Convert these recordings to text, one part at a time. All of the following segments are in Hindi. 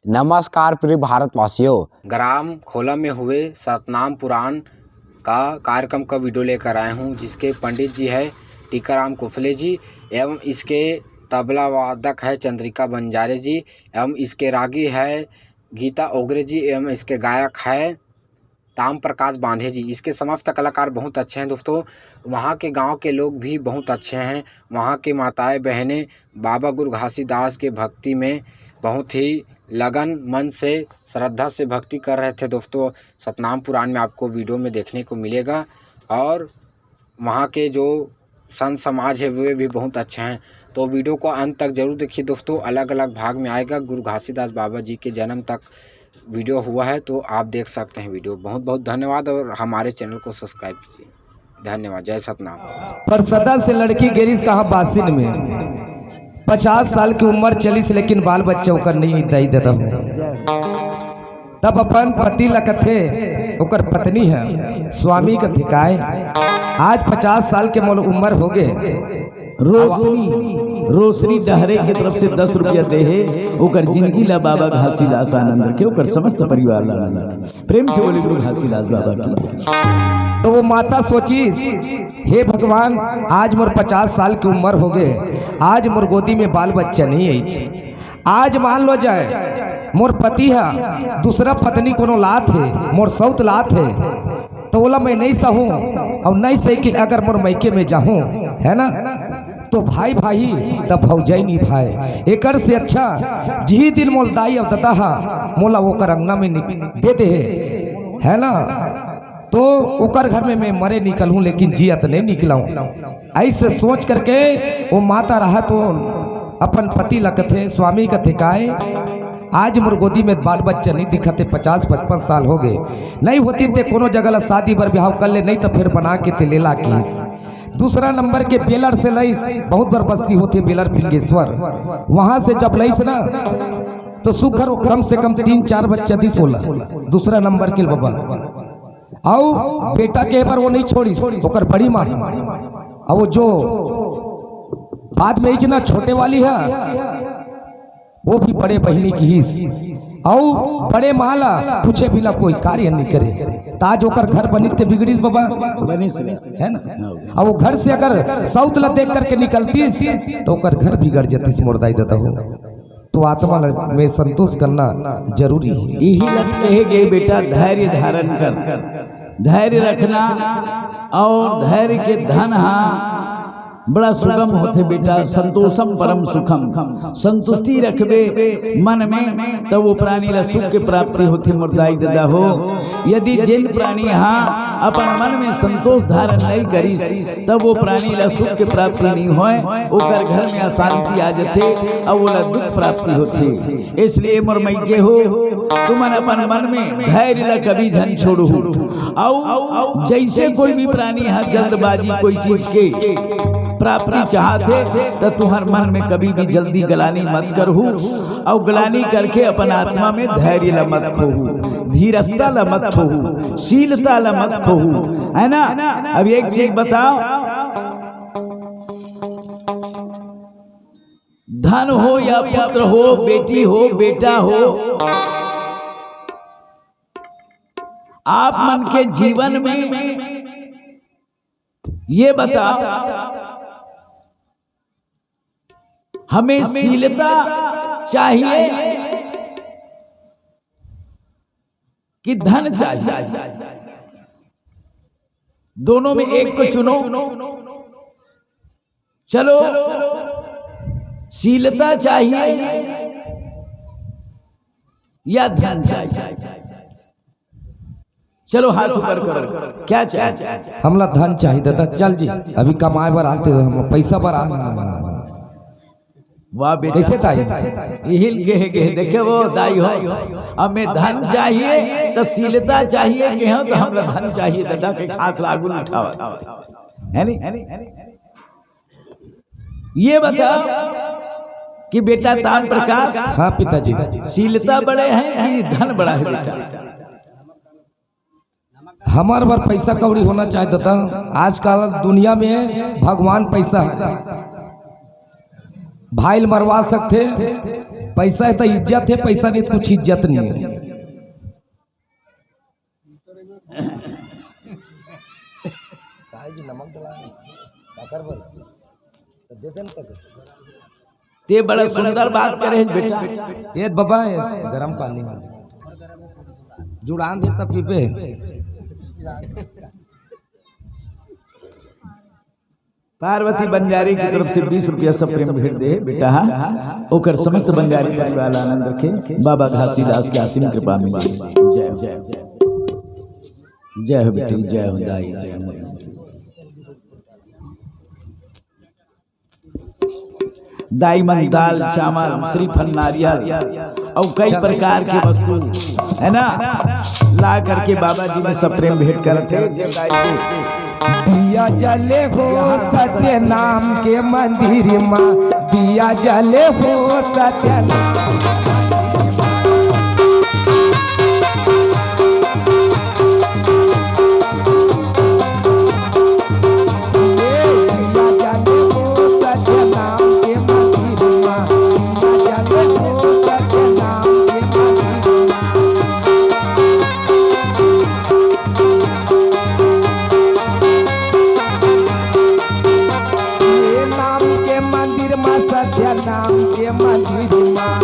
नमस्कार प्रिय भारतवासियों, ग्राम खोला में हुए सतनाम पुराण का कार्यक्रम का वीडियो लेकर आए हूँ, जिसके पंडित जी है टीकाराम कुफले जी एवं इसके तबला वादक है चंद्रिका बंजारे जी एवं इसके रागी है गीता ओगरे जी एवं इसके गायक है ताम प्रकाश बांधे जी। इसके समस्त कलाकार बहुत अच्छे हैं दोस्तों। वहाँ के गांव के लोग भी बहुत अच्छे हैं। वहाँ के माताएं बहनें बाबा गुरु घासीदास के भक्ति में बहुत ही लगन मन से श्रद्धा से भक्ति कर रहे थे दोस्तों। सतनाम पुराण में आपको वीडियो में देखने को मिलेगा और वहाँ के जो संत समाज है वे भी बहुत अच्छे हैं। तो वीडियो को अंत तक जरूर देखिए दोस्तों। अलग अलग भाग में आएगा। गुरु घासीदास बाबा जी के जन्म तक वीडियो हुआ है, तो आप देख सकते हैं वीडियो। बहुत बहुत धन्यवाद और हमारे चैनल को सब्सक्राइब कीजिए। धन्यवाद। जय सतनाम। पर सदा से लड़की गिरीश कहा बासिन में 50 साल की उम्र चलीस, लेकिन बाल बच्चों का नहीं दई देता हूँ। तब अपन पति लकथे ओकर पत्नी है स्वामी का ठिकाए। आज 50 साल के मोल उम्र हो गए। रोशनी डहरे के तरफ से 10 रुपया दे है ओकर जिंदगी ला बाबा घासीदास आनंद रखे, ओकर समस्त परिवार ला आनंद रखे। प्रेम से बोले गुरु घासीदास बाबा की। तो वो माता सोचीस, हे भगवान, आज मोर 50 साल की उम्र हो गए, आज मोर गोदी में बाल बच्चा नहीं है। आज मान लो जाए मोर पति है दूसरा पत्नी कोनो लात है, मोर सौत लात है, तो बोला मैं नहीं सहूँ और नहीं सही कि अगर मोर मैके में जाऊँ, है ना, तो भाई भाई तब भौजाई नहीं भाई। एकर से अच्छा जी दिन मोल दाई और दता मोला ओकर अंगना में दे दे, है ना, तो ओकर घर में मैं मरे निकलूं लेकिन जियत नहीं निकलाऊं। ऐसे सोच करके वो माता रहा तो अपन पति लकथे स्वामी का ठिकाए। आज मोर गोदी में बाल बच्चा नहीं दिखते, 50-55 साल हो गए। नहीं होती ते कोनो जगह शादी बर ब्याह कर ले, नहीं तो फिर बना के ते लेला किस। दूसरा नंबर के बेलर से लईस, बहुत बार बस्ती होती है बेलर पिंगेश्वर, वहां से जब लईस ना तो सुखर कम से कम 3-4 बच्चा दिस होला। दूसरा नंबर के बाबा आओ बेटा के पर वो नहीं छोड़ी ओकर बड़ी माँ, और वो जो बाद में इतना छोटे वाली है वो भी बड़े बहनी की हिस्स, और बड़े माला पूछे बिना कोई कार्य नहीं करे। ताज होकर घर बनिते बिगड़ी बाबा है ना, और वो घर से अगर साउथ ला देख करके निकलती तो ओकर घर बिगड़ जाती मुर्दाई देता हो। तो आत्मा में संतोष करना जरूरी है। यही लगते है कि बेटा धैर्य धारण कर, धैर्य रखना, और धैर्य के धन बड़ा सुगम होते बेटा। संतोषम परम सुखम, संतुष्टि रखबे मन में तब वो प्राणी ला सुख के प्राप्ति होती मुर्दाई दादा हो। यदि जिन प्राणी अपन मन में संतोष धारण नहीं करी तब वो प्राणी ला सुख के प्राप्ति नहीं होए, ओकर घर में अशांति आ जाते और वो ला दुख प्राप्ति होती। इसलिए मोर मैके हो तुमन अपन मन में धैर्य ला कभी धन छोड़ू। और जैसे कोई भी प्राणी जल्दबाजी कोई चीज के प्राप्ति चाहते तो तुम्हार मन में कभी भी जल्दी गलानी मत करहु, और गलानी करके अपन आत्मा में धैर्य ला मत खोहू, धीरजता ला मत खोहू, शीलता ला मत खोहू, है ना। अब एक चीज बताओ, धन हो या पुत्र हो, बेटी हो बेटा हो, आप मन के जीवन में ये बताओ हमें शीलता चाहिए कि धन चाहिए? दोनों में एक को चुनो। चलो शीलता चाहिए या धन चाहिए? चलो हाथ ऊपर करो, क्या चाहिए? हमला धन चाहिए दादा। चल जी अभी कमाए बर आते हम पैसा बर आ। वाह बेटा, कैसे दाई हिल के देखे वो दाई हो। अब मैं धन चाहिए तो शीलता चाहिए कि हो तो हमरा धन चाहिए दादा के हाथ लागू उठावत है नहीं। ये बताओ कि बेटा ताम प्रकाश, हाँ पिताजी, शीलता बड़े हैं कि धन बड़ा है बेटा? हमारे बार पैसा कौड़ी होना चाहिए था। आजकल दुनिया में भगवान पैसा है, भाई मरवा सकते पैसा है तो इज्जत है, पैसा नहीं तो कुछ इज्जत नहीं है। ते बड़ा सुंदर बात करे बेटा। ये बाबा ये गरम पानी जुड़ान देता पीपे। पार्वती बंजारी की तरफ से 20 रुपया सब प्रेम भेंट दे बेटा। ओकर समस्त बंजारी परिवार आनंद रखे। बाबा घासीदास के असीम कृपा मिले। जय हो जय हो बेटी, जय हो दाई, जय हो। दाई मन दाल चावल श्रीफल नारियल और कई प्रकार के वस्तु है ना ला करके बाबा जी ने सब प्रेम भेंट करते। दिया जले हो सत्य नाम के मंदिर माँ, दिया जले हो सत्य नाम। नाम के मंदिर माँ,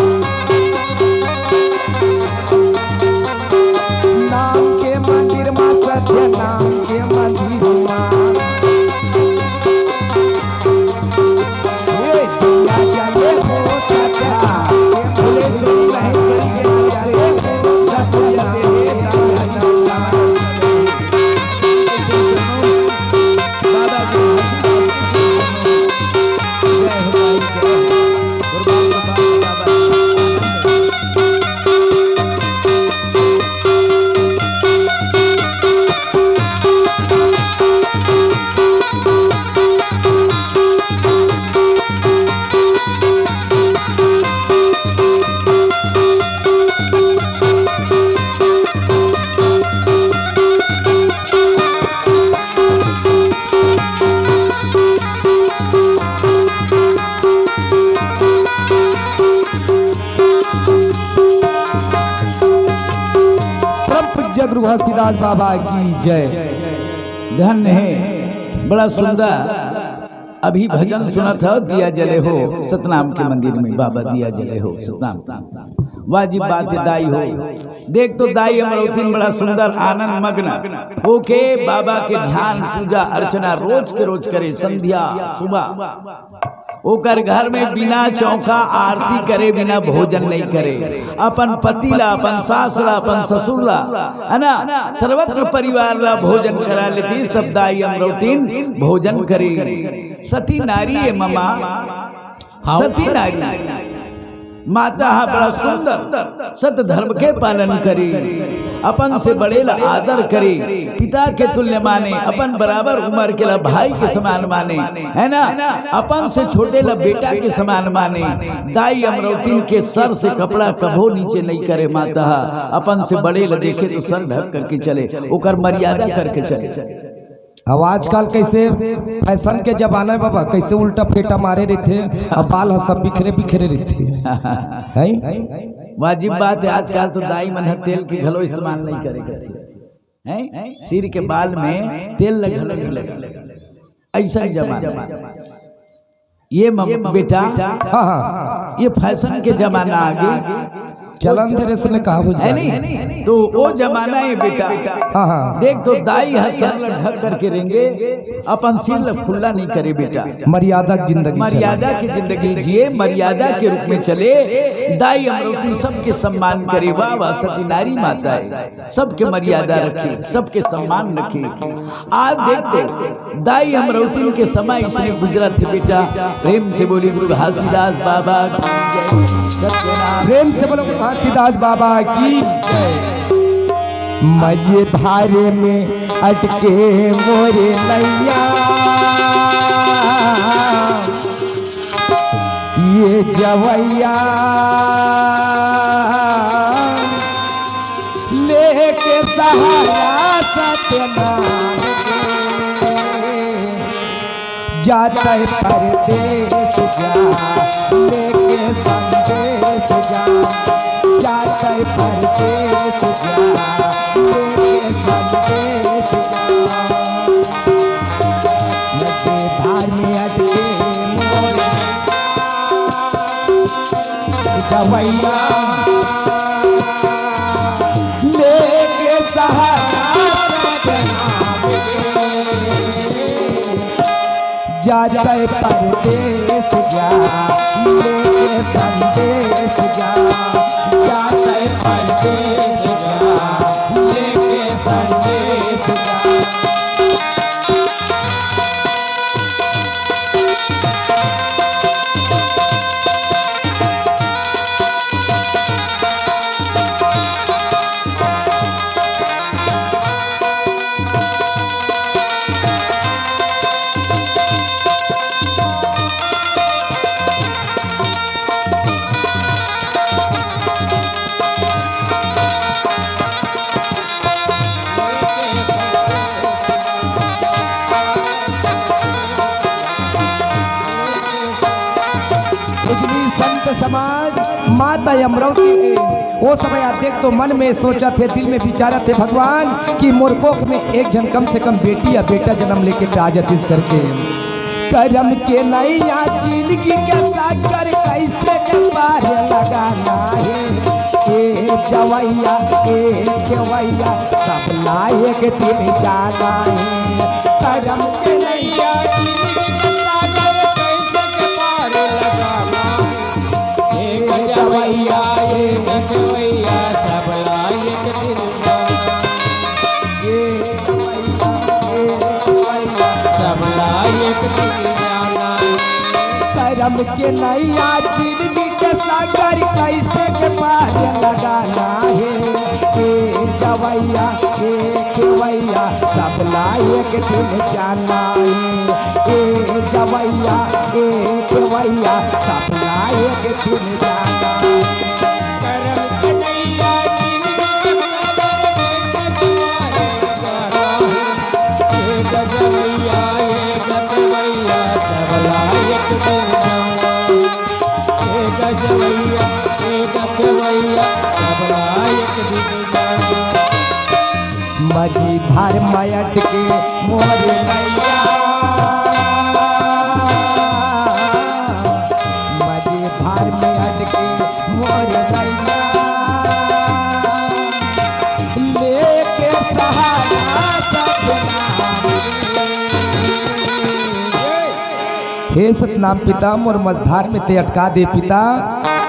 नाम के मंदिर माँ, सत्य नाम के मंदिर माँ। दिया जले हो सत्य गुरु घासीदास बाबा की जय। धन्य है, बड़ा सुंदर अभी भजन सुना था। दिया जले हो सतनाम के मंदिर में, बाबा दिया जले हो सतनाम का वाजिब बात है। दाई हो देख तो दाई अमरावती में बड़ा सुंदर आनंद मग्न होके बाबा के ध्यान पूजा अर्चना रोज के रोज करे। संध्या सुबह ओकर घर में बिना चौका आरती करे, बिना भोजन नहीं करे। अपन पति ला, अपन सास ला, अपन ससुर ला, है ना, सर्वत्र परिवार ला भोजन करा लेती। तब दाई अमरावतीन भोजन करे। सती नारी है ममा, सती नारी माता बड़ा सुंदर सत धर्म के पालन करे। अपन से बड़े ला आदर करे, पिता के तुल्य माने, अपन बराबर उम्र के ला भाई के समान माने, है ना, अपन से छोटे ला बेटा के समान माने। दाई अमरावती के सर से कपड़ा कभो नीचे नहीं करे। माता अपन से बड़े ला देखे तो सर ढक करके चले, ओकर मर्यादा करके चले। अब आजकल कैसे फैशन के जमाना है बाबा, कैसे उल्टा फेटा मारे रहते, अब बाल सब बिखरे बिखरे रहते हैं। वाजिब बात है। आजकल तो दाई मन तेल के घलो इस्तेमाल नहीं करे हैं। सिर के बाल में तेल लगा नहीं लगा, ऐसा जमाना ये बेटा। हाँ, ये फैशन के जमाना आगे चलन तेरे से ने कहा है नहीं, तो वो जमाना है बेटा। हाँ, देख तो दाई हसन ढक करके रहेंगे, अपन सिर खुला नहीं करे बेटा। मर्यादा की जिंदगी, मर्यादा की जिंदगी जिए, मर्यादा के रूप में चले। दाई अमरावती सबके सम्मान करे। वाह वाह, सती नारी माता है, सबके मर्यादा रखे, सबके सम्मान रखे। आज देख तो दाई अमरावती के समय इसने गुजरा थे बेटा। प्रेम से बोली गुरु घासीदास बाबा की जय। प्रेम से बोलो घासीदास बाबा की जय। मजे धारे में अटके मोरे नैया, ये जवैया लेके सहारा सत्यनारायण जाता है परदेश जा लेके संदेश जा, जाता है परदेश जा लेके संदेश जा। नदी धार में अटके मोर जवैया लेके सहारा जाता है परदेश जा लेके संदेश जा, जाता है परदेश जा लेके संदेश जा। संत समाज माता अमरावती वो समय आप देख तो मन में सोचा थे, दिल में विचारा थे भगवान कि मोरकोख में एक जन कम से कम बेटी या बेटा जन्म लेके आ जाती इस करके। करम के नैया जिंदगी के सागर कैसे पार लगाना है, ए जवैया ए जवैया सब लायक दिन जाना है। करम के नैया जवैया ये जवैया सब लायक दिन सब लायक जाना। करम के नैया जिंदगी के सागर कैसे के पार लगाना है, ए जवैया ए जवैया सब लायक दिन जाना है। ए जवैया ए जवैया सब लायक दिन जाना। मजी धार मयट के मोर नैया, मजी धार मयट के मोर नैया लेके सहारा हे सतनाम पिता मोर मझधार में ते अटका दे पिता।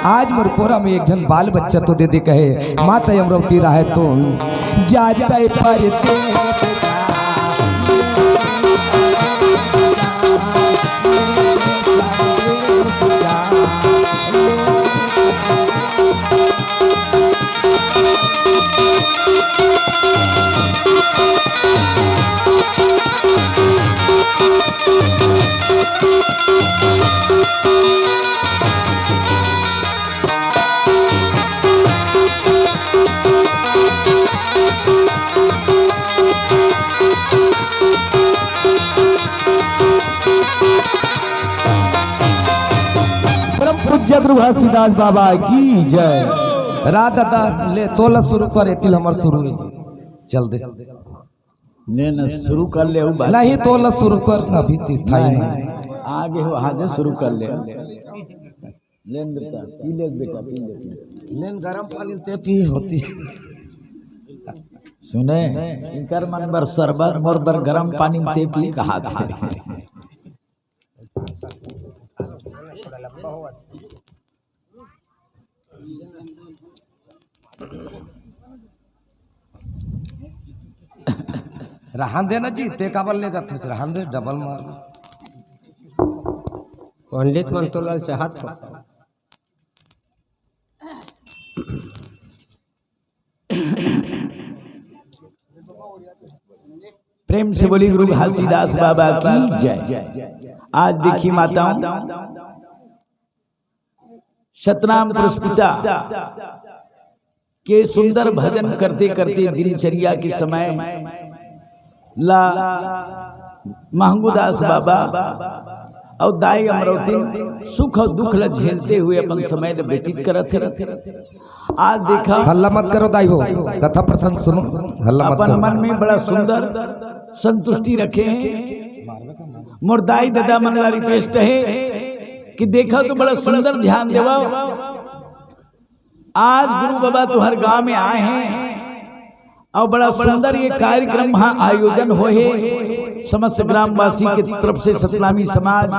आज मोर कोरा में एक जन बाल बच्चा तो दे दे कहे माता अमरावती राहे तो जाता है परदेश घासीदास बाबा की जय। रात दादा ले तोला शुरू करे तिल हमर शुरू चल दे ने न शुरू कर ले नहीं तोला शुरू कर अभी स्थाई नहीं आगे हो हां शुरू कर ले लेन बेटा पी ले बेटा पी ले लेन गरम पानी ते पी होती सुने इनकर मन बर सरबर मोर बर गरम पानी ते पी कहा था। रहन देना जी ते काबल लेगा तो रहन दे डबल मार पंडित मंतोलाल से हाथ प्रेम से बोली गुरु घासीदास बाबा की जय। आज देखिए माताओं सतनाम पुष्पिता के सुंदर भजन करते करते दिनचर्या के समय ला महंगूदास बाबा और दाई अमरौती सुख और दुख ल झेलते हुए अपन समय व्यतीत करत थे। आज देखा, हल्ला मत करो दाई हो, कथा प्रसंग सुनो, हल्ला मत अपन करो। मन में बड़ा सुंदर संतुष्टि रखे हैं। मोर दाई दादा मन ला रिक्वेस्ट है कि देखा तो बड़ा सुंदर ध्यान देवा। आज गुरु बाबा तुहर गांव में आए हैं और बड़ा सुंदर ये कार्यक्रम वहाँ आयोजन हो है। समस्त ग्रामवासी की तरफ से, सतनामी समाज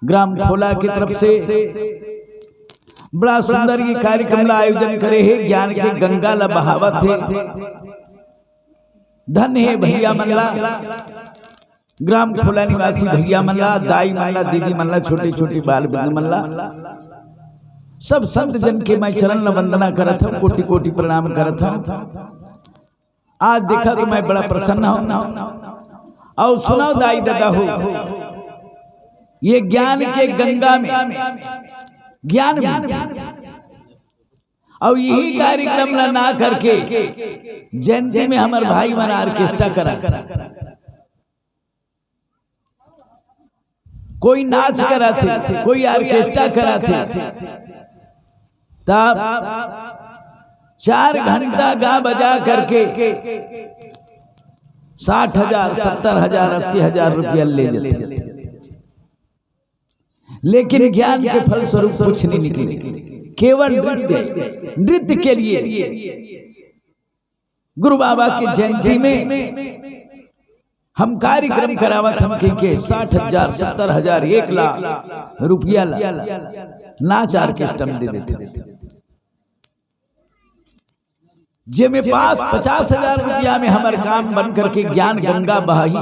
ग्राम खोला की तरफ से बड़ा सुंदर ये कार्यक्रम ला आयोजन करे है। ज्ञान के गंगा ला बहावत है। धन है भैया मल्ला, ग्राम खोला निवासी भैया मल्ला, दाई मल्ला, दीदी मल्ला, छोटे छोटे बाल बिंद मल्ला, सब संत जन के मैं चरण वंदना करत हूँ, कोटि कोटि प्रणाम करत हूँ। आज देखा तो मैं बड़ा प्रसन्न हूँ। और सुनाओ दाई दादा हो, ये ज्ञान के गंगा में ज्ञान मिलता, और यही कार्यक्रम ना करके जयंती में हमारे भाई मन ऑर्केस्ट्रा करा, कोई नाच करा थे, कोई ऑर्केस्ट्रा करा थे। तब 4 घंटा गा बजा करके 60,000, 70,000, 80,000 रुपया ले जाते, लेकिन ज्ञान के फल स्वरूप कुछ नहीं निकले। केवल नृत्य के लिए गुरु बाबा की जयंती में हम कार्यक्रम करावत, हम के 60,000, 70,000, 1 लाख रुपया नाच ऑर्केस्ट्रा में दे देते। जे में पास 50,000 रुपया में हमारे काम बन करके ज्ञान गंगा बहाई,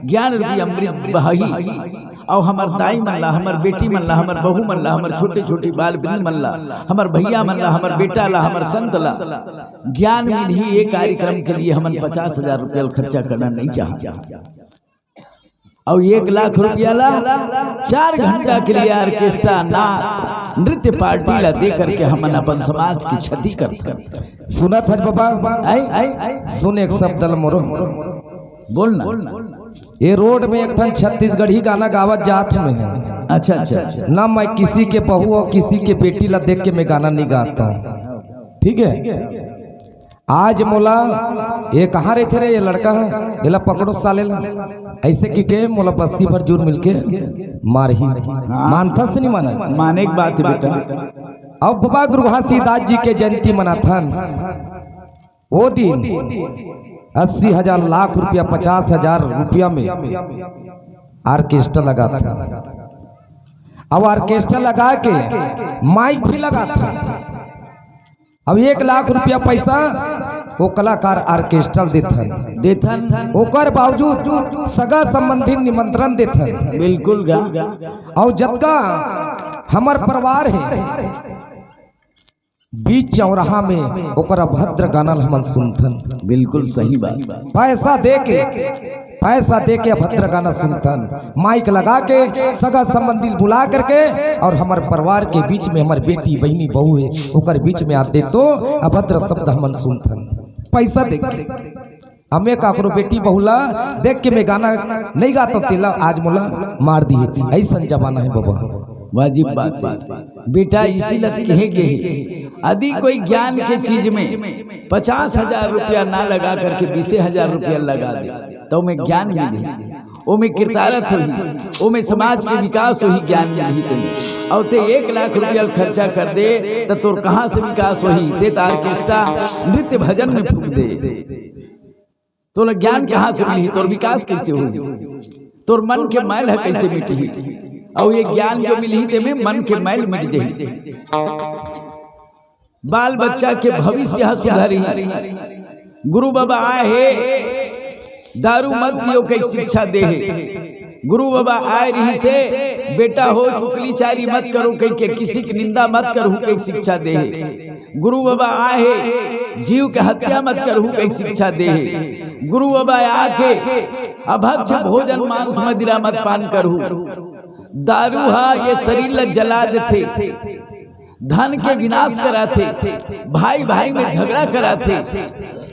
ज्ञान रूपी अमृत बहाई, और हमार दाई मल्ला, हमार बेटी मल्ला, हमार बहू मल्ला, हमार छोटे छोटे बाल बिंद मल्ला, हमार भैया मल्ला, हमार बेटा ला, हमार संत ला ज्ञान में ही ये कार्यक्रम के लिए हमन 50,000 रुपया खर्चा करना नहीं चाहते। और 1 लाख रुपया ला 4 घंटा के लिए ऑर्केस्ट्रा, नाच, नृत्य पार्टी ला दे करके हमन अपन समाज की क्षति करते। सुना था बाबा, सुन एक शब्द मोरो बोलना। ये रोड में एक ठन छत्तीसगढ़ी गाना गावत जात में है। अच्छा अच्छा अच्छा। ना मैं किसी के बहू और किसी के बेटी ला देख के मैं गाना नहीं गाता हूँ, ठीक है। आज मोला ये कहाँ रहते रे, ये लड़का है, ये ला पकड़ो साले ला, ऐसे की के मोला बस्ती भर जोर मिलके मार ही मानता से नहीं माना, माने की बात है बेटा। अब बाबा गुरु घासीदास जी के जयंती मनाथन, वो दिन 80,000, लाख रुपया, 50,000 रुपया में ऑर्केस्ट्रा लगा था। अब ऑर्केस्ट्रा लगा के माइक भी लगा था। अब 1 लाख रुपया पैसा वो कलाकार ऑर्केस्ट्रा देथन, ओकर बावजूद सगा संबंधी निमंत्रण देथन। बिल्कुल गा। और जबका हमार परिवार है बीच चौराहा में ओकर अभद्र गाना हमन सुनथन। बिल्कुल सही बात। पैसा दे के अभद्र गाना सुनथन, माइक लगा के सगा संबंधी बुला करके, और हमारे परिवार के बीच में हमारे बेटी बहनी बहू है ओकर बीच में आते तो अभद्र शब्द हमन सुनथन। पैसा दे के हमें काकरो बेटी बहुला देख के मैं गाना नहीं गाता, तेला आज मोला मार दिए। ऐसा जमाना है बाबा, वाजिब बात है बेटा। इसी लत कहेंगे यदि कोई ज्ञान के चीज में 50,000 रुपया ना लगा करके 20,000 रुपया लगा दे तो मैं ज्ञान मिली, वो में किरतारत हुई, वो में समाज के विकास हुई, ज्ञान मिली तुम्हें। और ते 1 लाख रुपया खर्चा कर दे तो तोर कहाँ से विकास हुई? ते ऑर्केस्ट्रा नृत्य भजन में फूक दे, तो ज्ञान कहाँ से मिली? तोर विकास कैसे हुई? तोर मन के मैल है कैसे मिटी? और ये ज्ञान जो मिली ते में मन के मैल मिट जाई, बाल बच्चा के भविष्य सुधारी। गुरु बाबा आए है दारू मत पियो के शिक्षा दे है। गुरु बाबा आए रही से बेटा हो चुकली चारी मत करो कह के, किसी की निंदा मत करू कह शिक्षा दे है। गुरु बाबा आए है जीव के हत्या मत करू कह शिक्षा दे है। गुरु बाबा आके अभक्ष भोजन मांस मदिरा मत पान करू। दारू हा ये शरीर ला जला देते, धन के विनाश कराते, भाई भाई में झगड़ा कराते,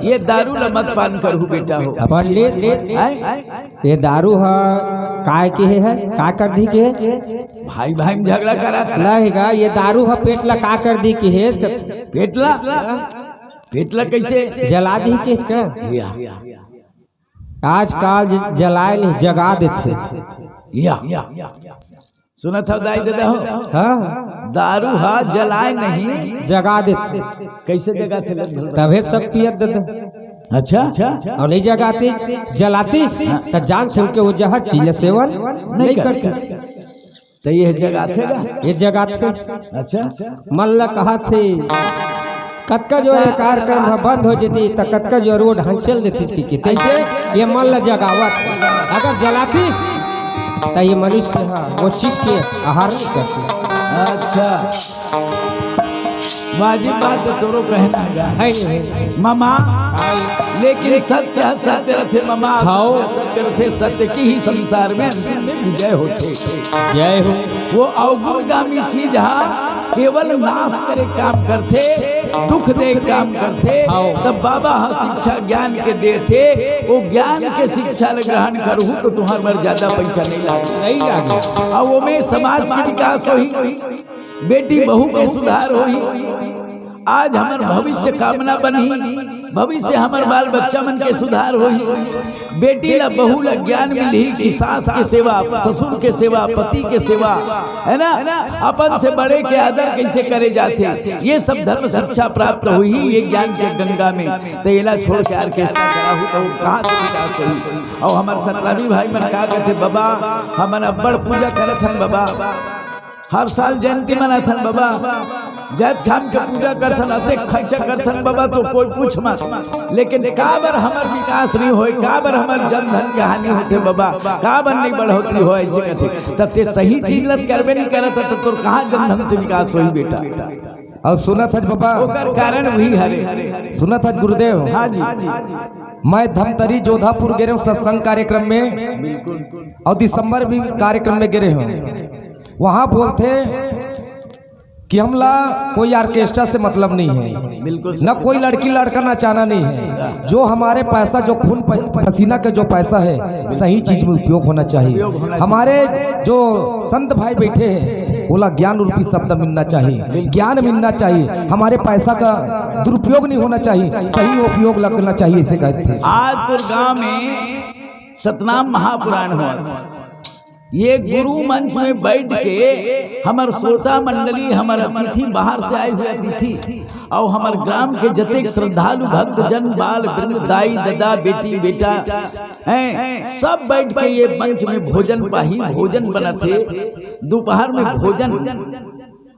ये दारू ल मत पान करहु बेटा हो। पंडित ये दारू है काय के है का कर दी के भाई भाई में झगड़ा करा लगा ये दारू है पेट ला का कर दी के है पेटला कैसे जला दी के इसका आजकल जलाए नहीं जगा देते या सुना था दाई दादा हो हाँ दारू हा जलाए नहीं जगा देते कैसे जगाते तभी सब पियर देते अच्छा और नहीं जगाती जलाती तो जान सुन के वो जहर चीज सेवन नहीं करती तो ये जगाते ये जगाते अच्छा मल्ल कहा थे कतका जो है कार्यक्रम बंद हो जाती तो कतका जो रोड हंचल देती की कैसे ये मल्ल जगावत अगर जलाती तो ये मनुष्य वो चीज के आहार नहीं करते। अच्छा वाजिब बात तोरो कहना है मामा लेकिन सत्य रथे मामा खाओ सत्य रथे सत्य की ही संसार में विजय होते जय हो। वो अवगुणगामी चीज केवल नाश करे काम करते दुख दे काम करते तब बाबा शिक्षा ज्ञान के देते वो ज्ञान के शिक्षा ग्रहण करूँ तो तुम्हारे पर ज्यादा पैसा नहीं लागे और वो में समाज की विकास होई बेटी बहू के सुधार होई आज हमार भविष्य कामना बनी भविष्य हमार बाल बच्चा मन के सुधार होई बेटी ला बहू ला ज्ञान मिली कि सास के सेवा ससुर के सेवा पति के सेवा है ना अपन से बड़े के आदर कैसे करे जाते ये सब धर्म शिक्षा प्राप्त हुई ये ज्ञान के गंगा में तेला छोड़ के ऑर्केस्ट्रा करा हूँ तो कहाँ से विकास हुई और हमारे सतलावी भाई मन का कहते बाबा हमारा बड़ पूजा करत हन बाबा हर साल जयंती मनाथन बाबा जैत खान के पूजा करथन अते खर्चा करथन बाबा तो कोई पूछ मत लेकिन काबर हमार विकास नहीं होए काबर हमार जन धन के हानि होते बाबा काबर नहीं बढ़ोतरी हो ऐसे कहते तब ते सही चीज लत करबे नहीं करत तो तोर कहाँ जन धन से विकास होई बेटा और सुना था बाबा ओकर कारण वही हरे सुना था गुरुदेव हाँ जी मैं धमतरी जोधापुर गिरे हूँ सत्संग कार्यक्रम में बिल्कुल और दिसंबर भी कार्यक्रम में गिरे हूँ वहाँ बोलते कि हमला कोई ऑर्केस्ट्रा से मतलब नहीं है बिल्कुल न कोई लड़की लड़का नचाना नहीं है जो हमारे पैसा जो खून पसीना का जो पैसा है सही चीज में उपयोग होना चाहिए हमारे जो संत भाई बैठे हैं बोला ज्ञान रूपी शब्द मिलना चाहिए ज्ञान मिलना चाहिए हमारे पैसा का दुरुपयोग नहीं होना चाहिए सही उपयोग लगना चाहिए इसे कहते थे। आज तो गांव में सतनाम महापुराण हुआ था ये गुरु मंच में बैठ के हमार श्रोता मंडली हमार अतिथि बाहर से आए हुए अतिथि और हमार ग्राम के जतेक श्रद्धालु भक्त जन बाल वृंद दाई दादा बेटी बेटा हैं सब बैठ के ये मंच में भोजन पाही भोजन बना थे दोपहर में भोजन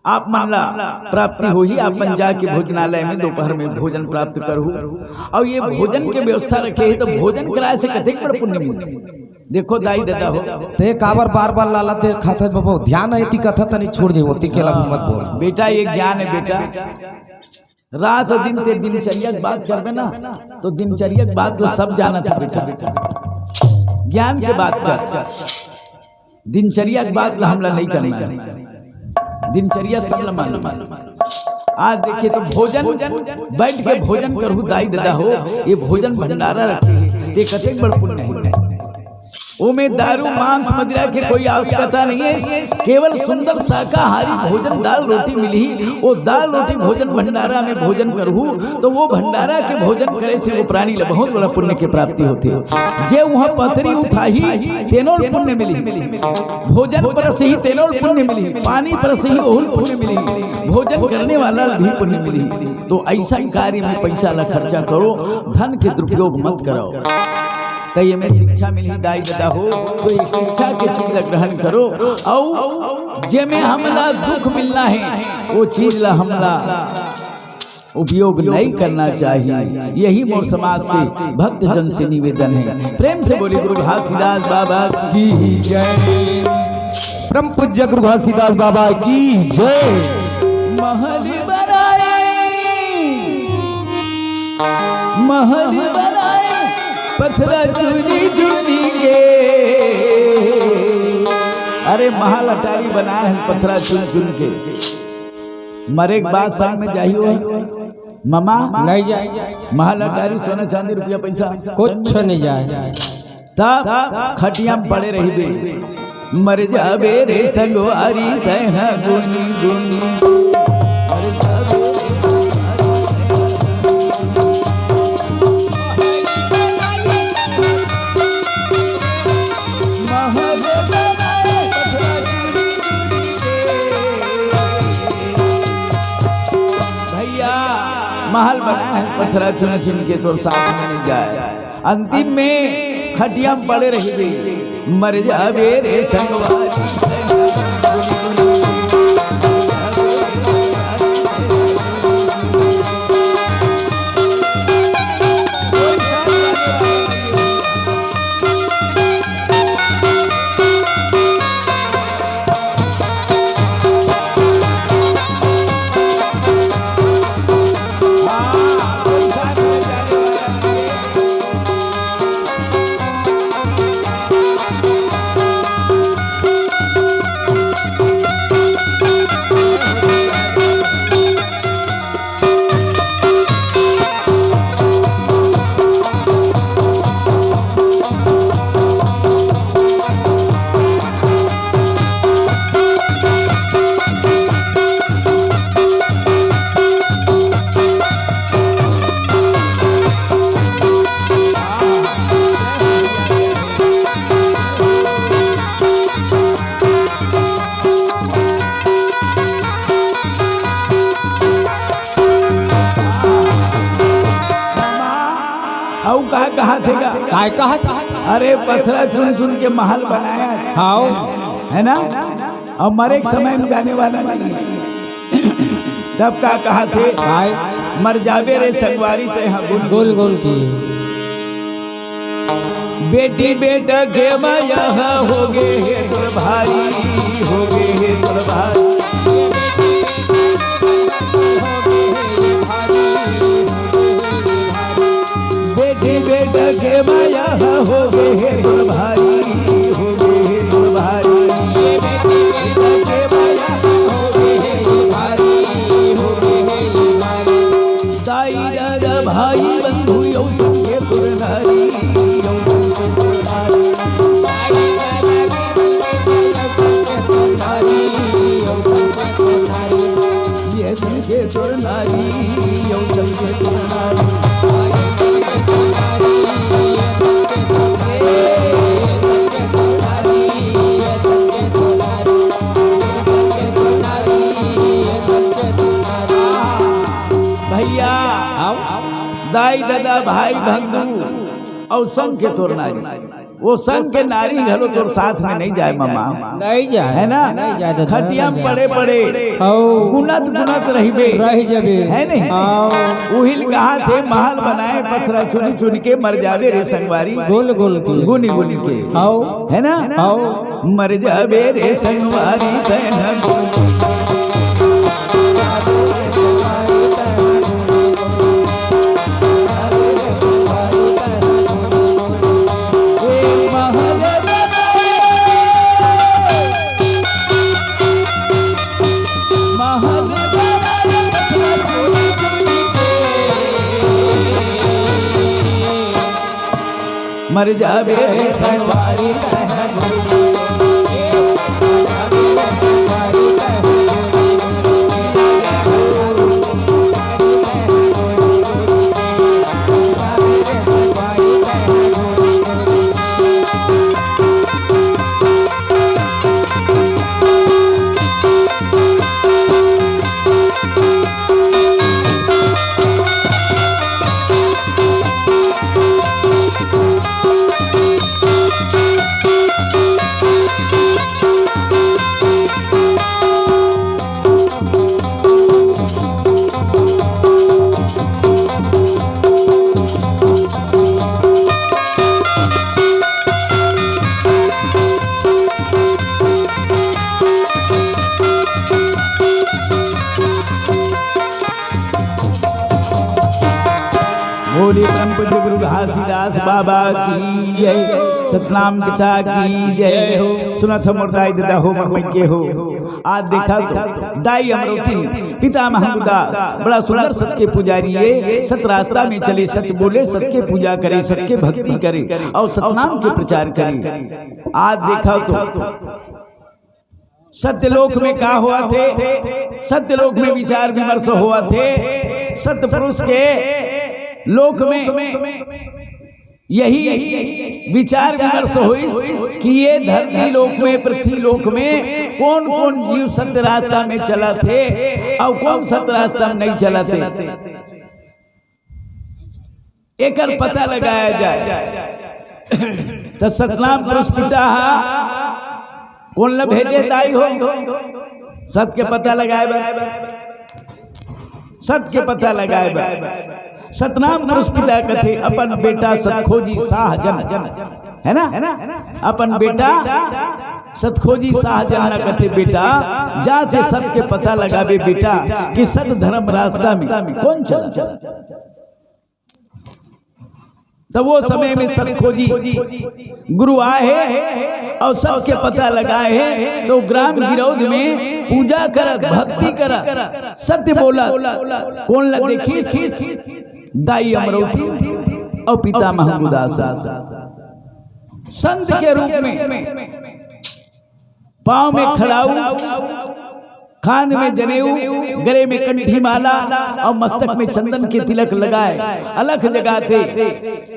आप मानला प्राप्ति हो ही आप जाके भोजनालय में दोपहर में भोजन प्राप्त करू और ये भोजन के व्यवस्था रखे है तो भोजन कराए से कथे बड़ा पुण्य मिलती देखो दाई दादा हो ते काबर बार बार लाला ते खाता बाबू ध्यान है ती कथा तनी छोड़ जे होती के लग मत बोल बेटा ये ज्ञान है बेटा रात और दिन ते दिनचर्या की बात करबे ना तो दिनचर्या की बात तो सब जाना था बेटा ज्ञान के बात कर दिनचर्या की बात हमला नहीं करना है दिनचर्या सब मालूम आज देखिए तो भोजन बैठ के भोजन करू दाई दादा हो ये भोजन भंडारा रखे ये कतेक बड़ पुण्य है में दारू मांस मदिरा की कोई आवश्यकता नहीं है केवल सुंदर शाकाहारी भोजन दाल रोटी मिली वो दाल रोटी भोजन भंडारा में भोजन करू तो वो भंडारा के भोजन करे से वो प्राणी ला बहुत बड़ा पुण्य की प्राप्ति होती है जे वहाँ पथरी उठाही तेनोल पुण्य मिली भोजन पर से ही तेनोल पुण्य मिली पानी पर से ही ओहुल पुण्य मिली भोजन करने वाला भी पुण्य मिली तो ऐसा कार्य में पैसा ला खर्चा करो धन के दुरुपयोग मत करो कई में शिक्षा मिली दाई दादा हो तो एक शिक्षा के चीज ग्रहण करो और जे में हमला दुख मिलना है वो चीज ला हमला उपयोग नहीं करना चाहिए यही मोर समाज से भक्त जन से निवेदन है प्रेम से बोली गुरु घासीदास बाबा की जय परम पूज्य गुरु घासीदास बाबा की जय महल बनाए पथरा चुनी चुनी के अरे महल अटारी बनाए हैं पथरा चुन चुन के मरे के बाद संग में जाइयो मामा नहीं जाए, महल अटारी सोना चांदी रुपया पैसा कुछ नहीं जाए। तब खटिया में पड़े रही बे मर जाबे रे संगवारी तह गुनी गुनी मर जाबे भैया महल बना है पत्थरा चुन चुन के तो साथ में नहीं जाए। अंतिम में खटिया में पड़े रही मर जाबे रे संगवारी। कहाँ थे काय कहा था? अरे पत्थरा चुन चुन के महल बनाया हाँ है ना, और मरे समय में जाने वाला नहीं है। तब का कहा थे काय मर जावे रे संगवारी तो यहाँ गोल गोल की बेटी बेटा के माया हो गए हे तोर भाई हो गए हे तोर भाई बेटी बेटा के माया हो गए हे तोर भाई हो गए हे तोर भाई बेटी बेटा के माया हो गए हे भाई हो गए हे भाई साई दादा भाई बंधु यौ संगे तोर नारी ये संगे तोर नारी यौ संगे तोर नारी भैया दाई दादा भाई बंधु और संग के तोर नारी वो संग के नारी घरो तोर साथ में नहीं जाए मामा नहीं जाए है ना, नहीं जाए खटिया में पड़े पड़े गुनत गुनत रहिबे रह जबे है नहीं। उहिल कहा थे महल बनाए पत्थरा चुन चुन के मर जावे रे संगवारी गोल गोल की गुनी गुनी के है ना, मर जावे रे संगवारी मर जावे रे संगवारी बोले परम पूज्य गुरु घासीदास बाबा की जय, सतनाम पिता की जय हो। सुनत हो मुर्दाई दादा हो मर के हो। आज देखा तो दाई अमरोती पिता महंगदास बड़ा सुंदर सत के पुजारी है, सत रास्ता में चले, सच बोले, सत के पूजा करे, सबके भक्ति करे और सतनाम के प्रचार करे। आज देखा तो सत्यलोक में का हुआ थे, सत्यलोक में विचार विमर्श हुआ थे, सत्य पुरुष के लोक में यही विचार विमर्श हुई कि ये धरती लोक में, पृथ्वी लोक में कौन कौन जीव सत्य रास्ता में चला थे और कौन सत्य रास्ता में नहीं चला थे, एक पता लगाया जाए। तो सतनाम पुरुष पिता कौन ला भेजे दाई हो, सत के पता लगाए, सत के पता लगाए। सतनाम पुरुष पिता कथे अपन बेटा सतखोजी साहजन, है ना, अपन बेटा सतखोजी साहजन न कथे बेटा जाते सत के पता लगावे बेटा कि सत धर्म रास्ता में कौन चला। तो वो समय में सतखोजी गुरु आए और सत के पता लगाए है, तो ग्राम गिरौद में पूजा करत, भक्ति करत, सत्य बोला। कौन ला देखी, दाई अमरौती और पिता महंगदास संत के रूप में पांव में खड़ाऊ, कान में जनेऊ, गले में कंठी माला और मस्तक में चंदन के तिलक लगाए अलख जगाते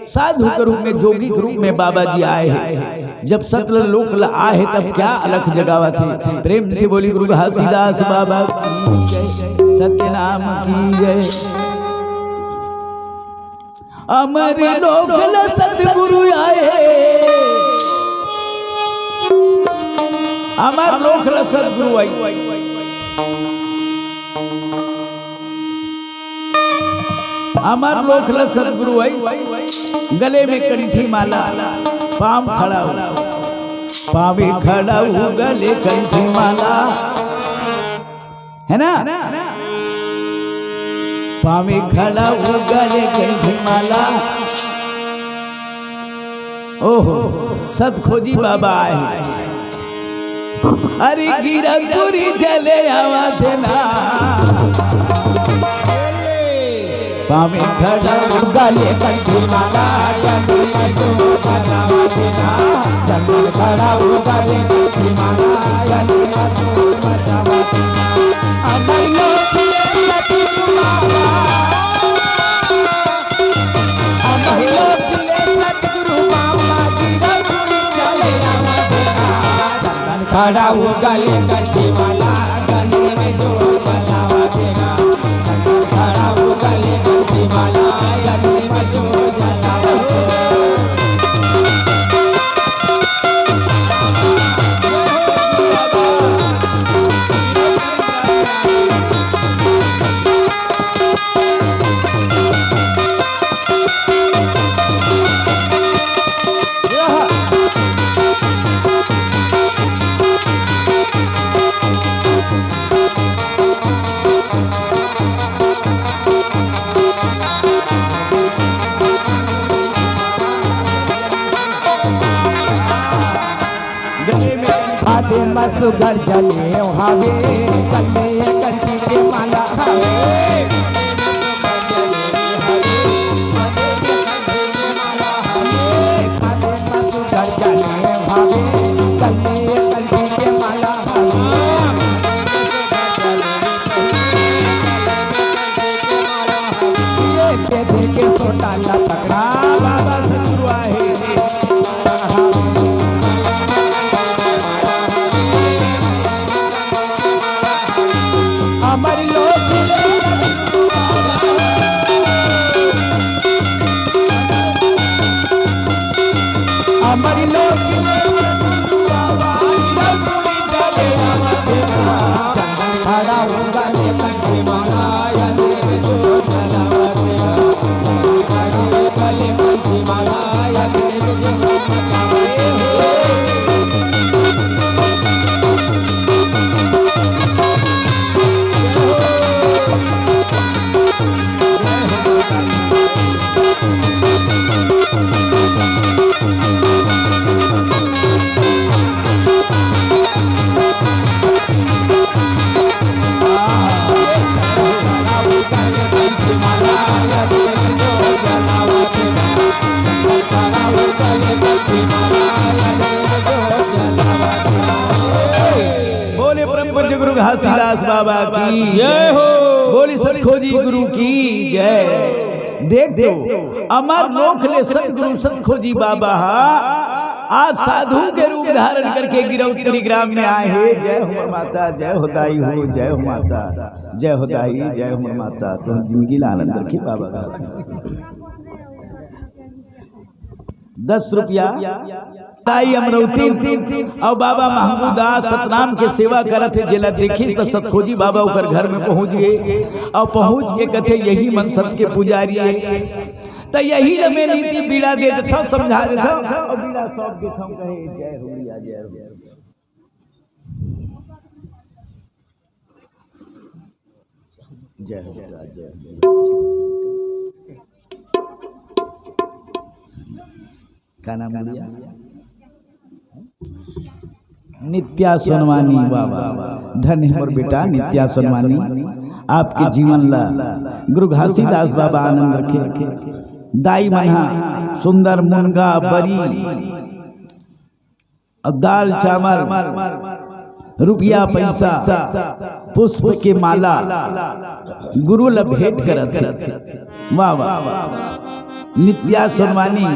साधु के रूप में, जोगी के रूप में बाबा जी आए हैं। जब सतल लोक आए तब क्या अलख जगावा थे। प्रेम से बोली गुरु घासीदास बाबा की जय, सत्य नाम की जय। अमर लोक सतगुरु आए, अमर लोक सतगुरु आई, अमर लोक सतगुरु आई। गले में कंठी माला, पाम खड़ा हो, पावे खड़ा हो, गले कंठी माला, है ना, पावे खड़ा हो, गले कंठी माला। ओहो सतखोजी बाबा आए, अरे गिरपुरी चले आवा थे ना, पावे खड़ा हो, गले कंठी माला, चंदन खड़ा हो, गले कंठी माला, खड़ा हो, गले कंठी माला, गले में जो जलावा देगा, खड़ा हो, गले कंठी माला, गले में जो जलावा सुगर जले हावे, कले कंठी के माला हावे, सुगर जले हावे, कले कंठी के माला हावे, के छोटा ला पकड़ा बाबा सतगुरु आए। अमर लोक चंदन खड़ा होगा, कंठी माला, गले कंठी माला, बोले परम पूज्य गुरु घासीदास बाबा की जय हो। बोली सतखोजी गुरु की जय। देख दो अमर लोक ले सतगुरु सतखोजी बाबा आज साधु के रूप धारण करके गिरौतरी ग्राम में आए हैं। जय हो माता, जय हो दाई हो, जय हो माता, जय हो दाई, जय हो माता। तो जिंदगी ला आनंद रखी बाबा का 10 रुपया ताई अमरौती और बाबा महमूदास सतनाम के सेवा करत थे। जिला देखी तो सतखोजी बाबा ओकर घर में पहुंच गए और पहुंच के कथे यही मन सत के पुजारी है। तो यही में नीति बीड़ा दे देता, समझा देता और बीड़ा सौंप देता हूं, कहे जय हो मैया, जय हो। जय हो जय का नाम लिया नित्या सोनवानी बाबा। धन है मोर बेटा नित्या सोनवानी, आपके जीवन ला गुरु घासीदास बाबा आनंद रखे। दाई मना सुंदर मुनगा बरी और दाल चावल रुपया पैसा पुष्प के माला गुरु ला भेंट करत। वाह वाह। नित्या सोनवानी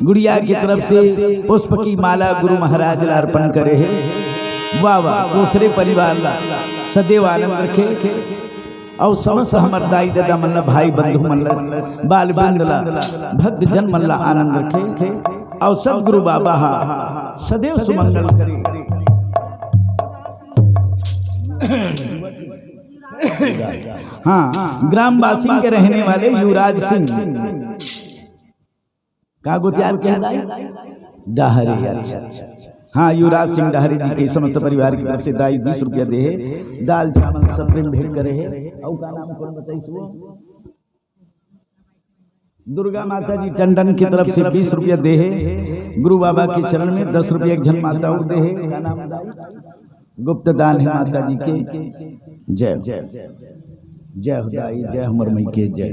गुड़िया की तरफ से पुष्प की माला गुरु महाराज ला अर्पण करे है। वाह वाह। दूसरे परिवार ला सदैव आनंद रखे और समस्त हमार दाई दादा मन ला, भाई बंधु मन ला, बाल वृंद ला, भक्त जन मन ला आनंद रखे और सदगुरु बाबा सदैव सुमंगल करे। हाँ, ग्रामवासी के रहने वाले युवराज सिंह का गुतियार के दाई डाहरी। अच्छा हाँ, युवराज सिंह डाहरी जी के समस्त परिवार की तरफ से दाई 20 रुपया दे है। दाल चावल सब प्रेम भेंट करे है। और का नाम कौन बताइस वो? दुर्गा माता जी टंडन की तरफ से 20 रुपया दे है। गुरु बाबा के चरण में 10 रुपया एक जन माता और दे है। का नाम गुप्त दान है माता जी के। जय जय हो दाई, जय हमर मई के जय।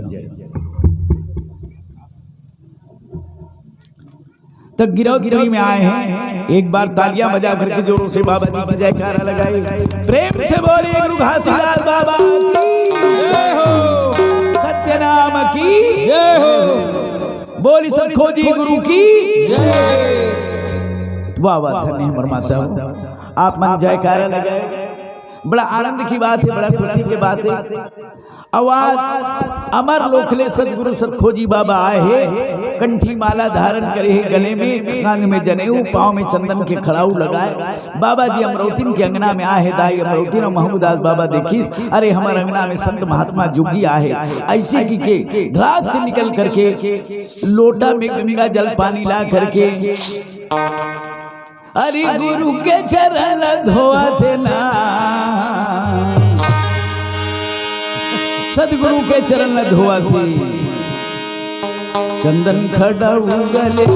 तक गिरौतरी में आए हैं। एक बार तालियां बजा करके जोरों से बाबा जी की जयकारा लगाई। प्रेम से बोले गुरु घासीदास बाबा की जय हो, सत्यनाम की जय हो, बोली सतखोजी गुरु की जय। वाह वाह। धन्य है परमात्मा, आप मन जयकारा लगाए। बड़ा आनंद की बात है, बड़ा खुशी की बात है। आवाज अमर लोखले सदगुरु सतखोजी बाबा आए हैं। कंठी माला धारण करे है, गले में कान में जनेऊ, पांव में चंदन के खड़ाऊ लगाए। बाबा जी अमरौतीन के अंगना में आए। दाई अमरौतीन और महमूदास बाबा देखिस, अरे हमारे अंगना में संत महात्मा जुगी आए। ऐसे की के धरात से निकल करके लोटा में गंगा जल पानी ला करके अरे गुरु के चरण धोआ थे ना, सदगुरु के चरण धोआ थे। चंदन खड़ा उगले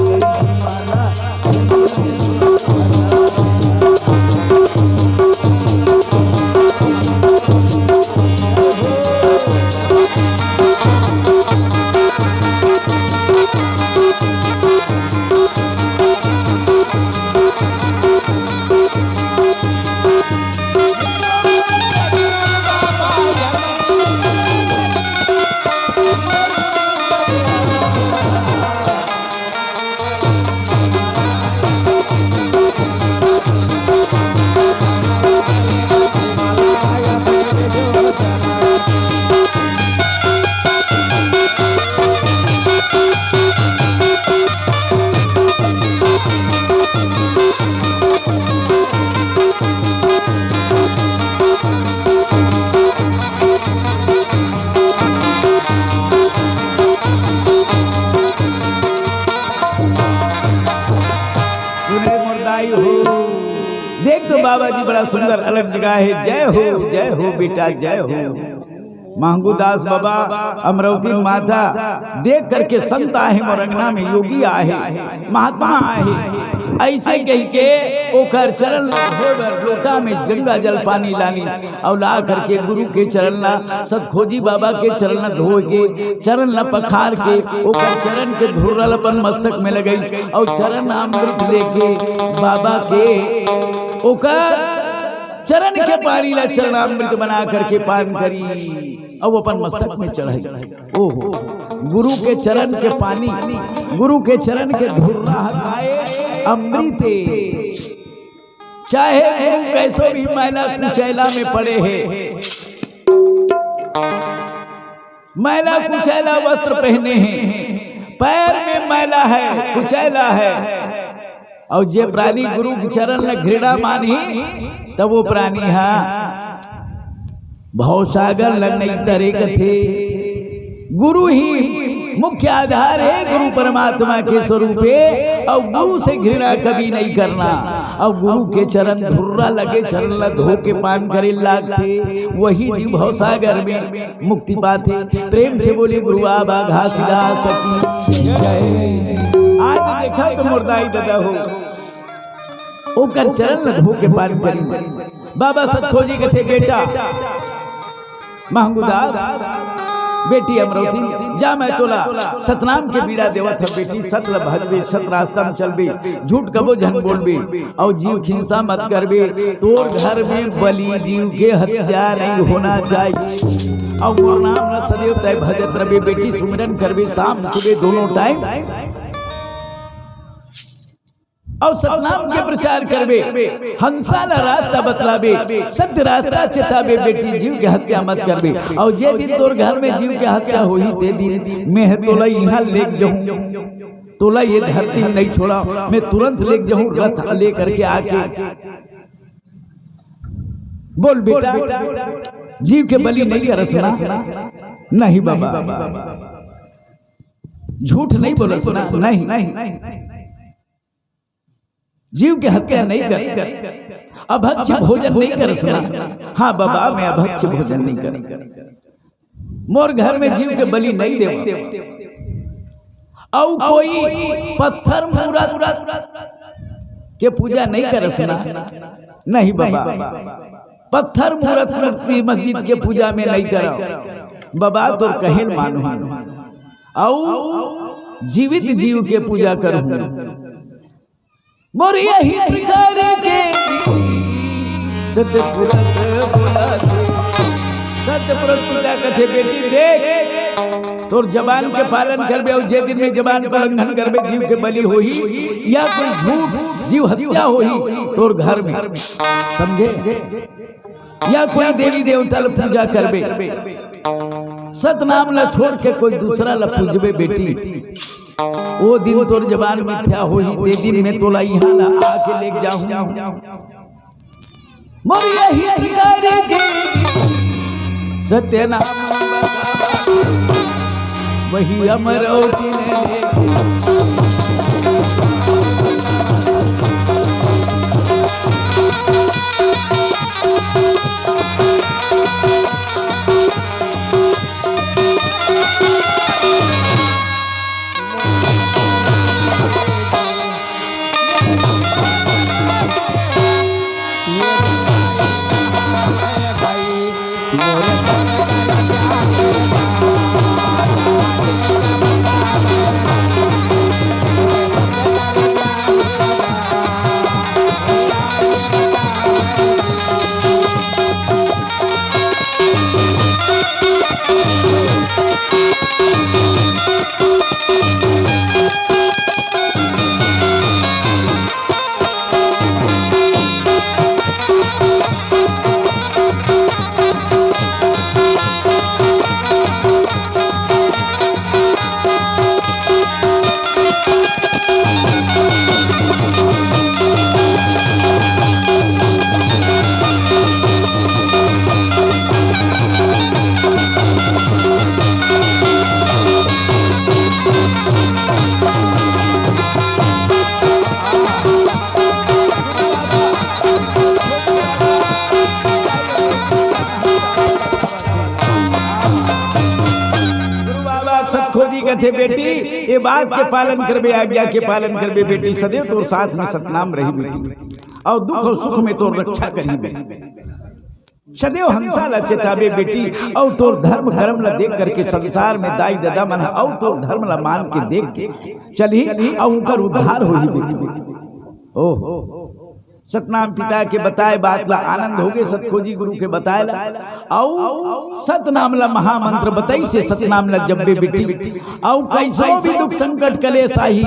देख तो बाबा जी बड़ा सुंदर अलग जगह है। जय हो बेटा, जय हो। महंगूदास बाबा अमरावती माता देख करके संत आहे मोर अंगना में, योगी आहे, महात्मा आहे, ऐसे कह के ओकर चरण लोटा में गंगा जल पानी लानी और ला करके गुरु के चरण ला सतखोजी बाबा के चरण धो के चरण ला पखार के ओकर चरण के धुर्रल अपन मस्तक में लगई और चरण अमृत लेके बाबा के ओकर चरण के पानी ला चरणामृत बना करके पान करी और अपन मस्तक में चढ़ाई। ओहो, गुरु के चरण के पानी, गुरु के चरण के धुर्रा हटाए अमृत, चाहे गुरु कैसो भी मैला कुचैला में पड़े है, मैला कुचैला वस्त्र पहने हैं, पैर में मैला है, कुचैला है, और जे प्राणी गुरु के चरण में घृणा मानी तब वो प्राणी हा भवसागर लगने तरह कथे। गुरु ही मुख्य आधार है, गुरु परमात्मा के स्वरूप है, और गुरु से घृणा कभी नहीं करना, और गुरु के चरण धुर्रा लगे चरण ला धो के पान करे लागते, वही जीव भवसागर में मुक्ति पाते। प्रेम से बोले गुरु आबा घासिला सकी जय। आज देखा तो मुर्दाई दादा हो ओकर चरण धो के पान करी। बाबा सतखोजी के थे बेटा महंगूदास, बेटी अमरावती जा मैं तोला सतनाम के बीड़ा देवत है बेटी, सतल भजबे सत रास्ता में चलबे, झूठ कबो झन बोलबे और जीव हिंसा मत करबे, तोर घर में बलि जीव के हत्या नहीं होना चाहिए, और मोर नाम न सदैव तय भजत रबे बेटी, सुमिरन करबे शाम सुबह दोनों टाइम, और सतनाम के प्रचार करबे, हंसाला रास्ता बतलाबे, सत्य रास्ता चेताबे बेटी, जीव के हत्या मत करबे, और जे दिन तोर घर में जीव के हत्या होही ते दिन मैं तोला यहाँ ले जाऊं, तोला ये धरती में नहीं छोड़ा, मैं तुरंत ले जाऊं रथ ले करके आके। बोल बेटा जीव के बलि नहीं करसना, नहीं बाबा झूठ नहीं बोलसना, नहीं जीव की हत्या नहीं कर, अभक्ष भोजन नहीं करसना। हाँ बाबा मैं अभक्ष भोजन नहीं कर, मोर घर में जीव के बलि नहीं देव, और कोई पत्थर मूरत के पूजा नहीं करसना, नहीं बाबा पत्थर मूरत मूर्ति मस्जिद के पूजा में नहीं करो बाबा, तो कहें मानो, और जीवित जीव के पूजा करूं मोर यही प्रकार के सतपुरुष पूजा कथे बेटी देख, तोर जबान के पालन करबे, और जे दिन में जबान का उल्लंघन करबे जीव के बलि होही, या कोई झूठ जीव हत्या होही तोर घर में, समझे, या कोई देवी देवता ला पूजा करबे, सतनाम ला छोड़ के कोई दूसरा ला पूजबे बेटी, वो दिन तोर जबान मिथ्या होही, ते दिन में तोला यहाँ ला आके लेके जाऊं, मोर यही करे के सत्य नाम वही अमरावती ने कहते बेटी ये बात के पालन करबे, आज्ञा के पालन करबे बेटी, सदैव तोर साथ में सतनाम रही बेटी, और दुख और सुख में तोर रक्षा करी बेटी, सदैव हंसा ला चेताबे बेटी, और तोर धर्म कर्म ला देख करके संसार में दाई दादा मन, और तोर धर्म ला मान के देख के चली और उनका उद्धार होई बेटी। ओह सतनाम पिता के बताए बात ला आनंद हो गए, सतखोजी गुरु के बताए ला, और सतनाम ला महामंत्र बताई से सतनाम ला जब्बे बेटी, और कैसो भी दुख संकट कलेश आही,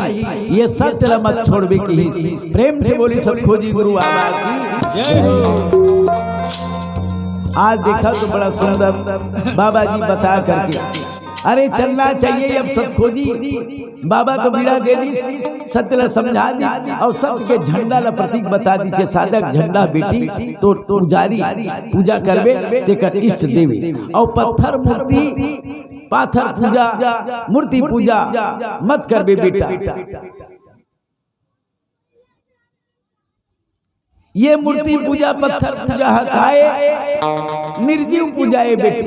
ये सत्य ला मत छोड़बे की। प्रेम से बोली सतखोजी गुरु आवाज की जय हो। आज देखा तो बड़ा सुंदर बाबा जी बता करके, अरे चलना चाहिए अब सतखोजी बाबा तो बीड़ा दे दी, सत्य ला समझा दी, और सत्य के झंडा ला प्रतीक बता दी छे, साधक झंडा बेटी तो पुजारी पूजा करबे तेकर इष्ट देवी, और पत्थर मूर्ति पाथर पूजा मूर्ति पूजा मत करबे बेटा, ये मूर्ति पूजा पत्थर पूजा हकाए निर्जीव पूजा है बेटी,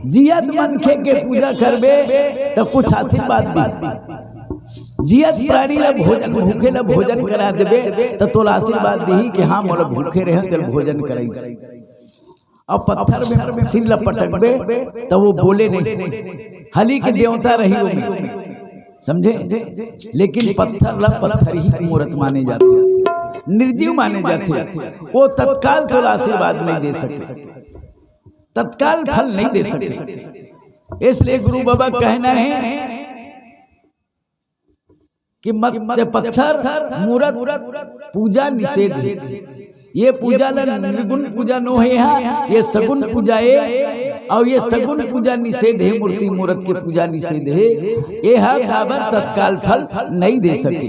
जियत मनखे के पूजा करबे तो कुछ आशीर्वाद दी, जियत प्राणी ला भोजन भूखे ला भोजन करा देबे तो तोला आशीर्वाद दी कि हाँ मोला भूखे रहे चल भोजन कराई, और पत्थर में सिर ला पटकबे तो वो बोले नहीं, हली के देवता रही वो समझे, लेकिन पत्थर ला पत्थर ही मूर्त माने जाते, निर्जीव माने जाते, वो तत्काल तोला आशीर्वाद नहीं दे सके, तत्काल फल नहीं दे सके। इसलिए गुरु बाबा कहना है कि मत पत्थर मूर्त पूजा निषेध है, ये पूजा निर्गुण पूजा नो है, ये सगुण पूजा है, और ये सगुण पूजा निषेध है, मूर्ति मूर्त के पूजा निषेध है, ये खबर तत्काल फल नहीं दे सके,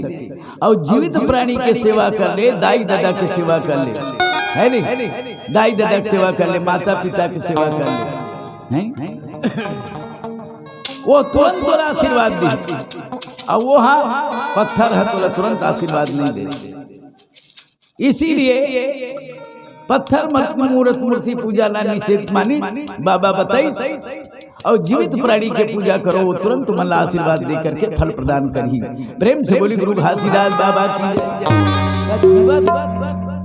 और जीवित प्राणी के सेवा कर ले, दाई दादा की सेवा कर ले, है नहीं, दाई दादा की सेवा कर ले, माता पिता की सेवा कर ले, हैं वो तुरंत तोरा आशीर्वाद दी, और वो हाँ पत्थर है तोरा तुरंत आशीर्वाद नहीं दे। इसीलिए पत्थर मूर्त मूर्ति पूजा ना निषेध मानी बाबा बताई, और जीवित प्राणी के पूजा करो वो तुरंत तुम्हारा आशीर्वाद दे करके फल प्रदान करी। प्रेम से बोली गुरु घासीदास बाबा की।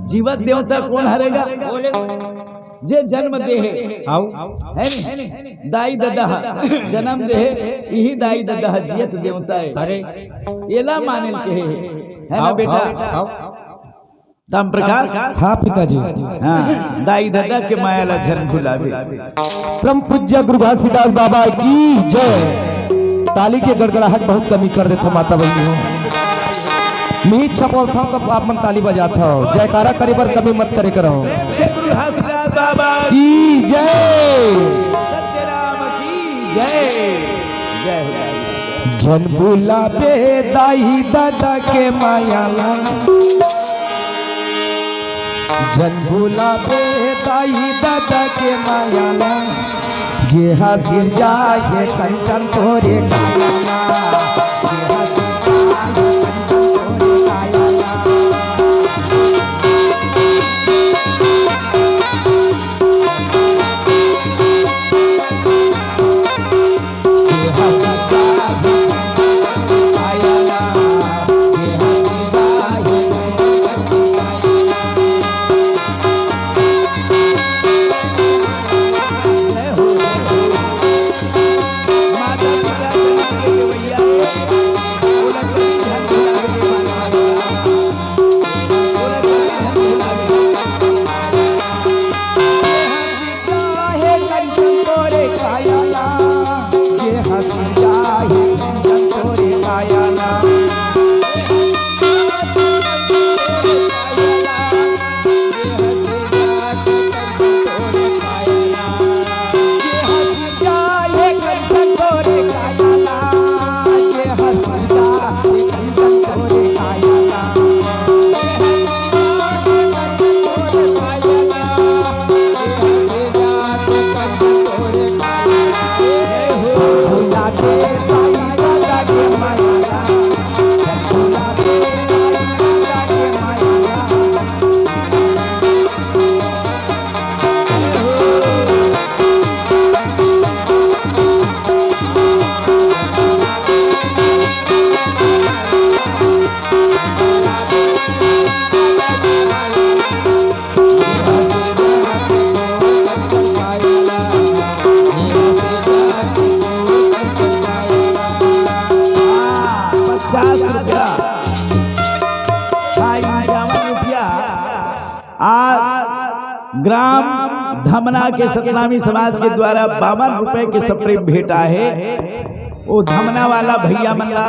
जीवत देवता कौन हरेगा, जे जन्म दे है नहीं, दाई दादा जन्म दे है, यही दाई दादा जियत देवता है, अरे एला माने के है ना बेटा, तम प्रकाश हाँ पिताजी, हाँ दाई दादा के माया ला जन्म भुलावे। परम पूज्य गुरु घासीदास बाबा की जय। ताली के गड़गड़ाहट बहुत कमी कर रहे थे माता बहनी, मीट छपल था तो आप मन ताली बजाता हो, जयकारा करे पर कमी मत करे करो। गुरु घासीदास बाबा की जय, सत्यनाम की जय, जय हो। जन बुलावे दाई दादा के माया ला, जन बुलावे दाई दादा के माया ला, जे हासिल जाए कंचन तोरे काया ला, जे हासिल माता पिता ग्राम धमना के सतनामी समाज के द्वारा 52 रुपए के सप्रेम भेटा है। वो धमना वाला भैया मल्ला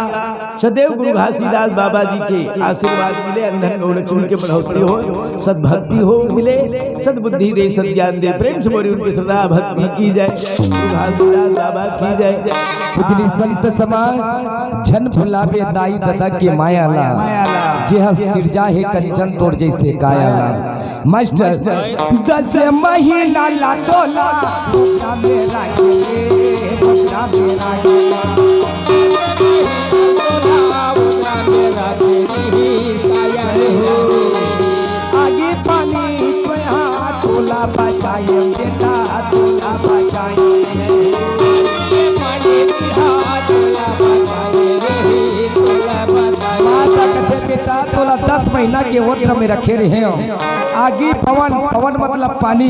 सदैव गुरु घासीदास बाबा जी के आशीर्वाद मिले, अंधन गौ लक्ष्मी के बढ़ोतरी हो, सद्भक्ति हो मिले, सद्बुद्धि दे, सद्ज्ञान दे। प्रेम से बोली उनकी श्रद्धा भक्ति की जाए, गुरु घासीदास बाबा की जाए। पुतली संत समाज झन भुलावे दाई दादा के मायाला, जेह सिरजा है कंचन तोड़ जैसे कायाला। मास्टर 10 महीना ला तोला मेरा आगे पानी तोला बचाए बेटा, तोला बचाए बेटा। तोला 10 महीना के ओत्र में रखे रहे हो। आगी पवन, पवन मतलब पानी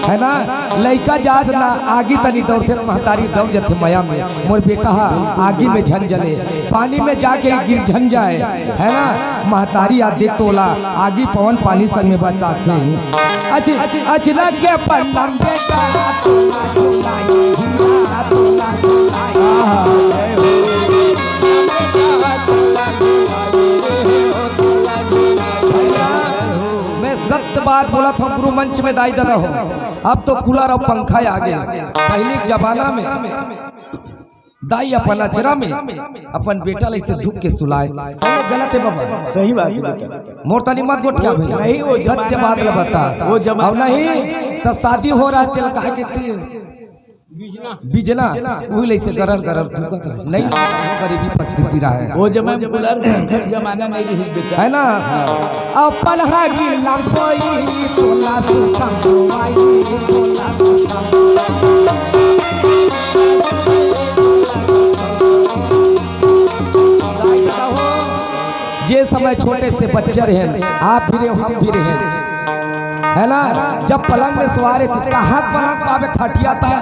है ना। लइका जाज ना आगी तनी दौड़ते महतारी दौड़ जाते मया में। मोर बेटा आगी में झन जले, पानी में जाके गिर झन जाए है ना। महतारी आ देख तोला आगी पवन पानी संग में बताते हैं। अचरा के पन्नम बेटा तोला तोला हीरा तोला सत्य बात बोला था गुरु मंच में दाई दादा हो। अब तो कूलर और पंखा आ गया। पहले के जमाना में दाई अपन अचरा में अपन बेटा ले से धूप के सुलाए। गलत है बाबा? सही बात है बेटा। मोरतानी मत गोठिया भाई, वो सत्य बात बता। वो जब नहीं तो शादी हो रहा है तेल कहा के बिजना वही ले से गरर गरर धुकत रहे। नहीं गरीबी परिस्थिति रहा है। वो जमाना नहीं रही बेटा है ना। अपन हागी लाम सोई तोला सुतम आई तोला सुतम। जे समय छोटे से बच्चे रहे, आप भी रहे हम भी रहे है ना। जब पलंग में सवारे थे कहाँ पलंग पावे खटिया था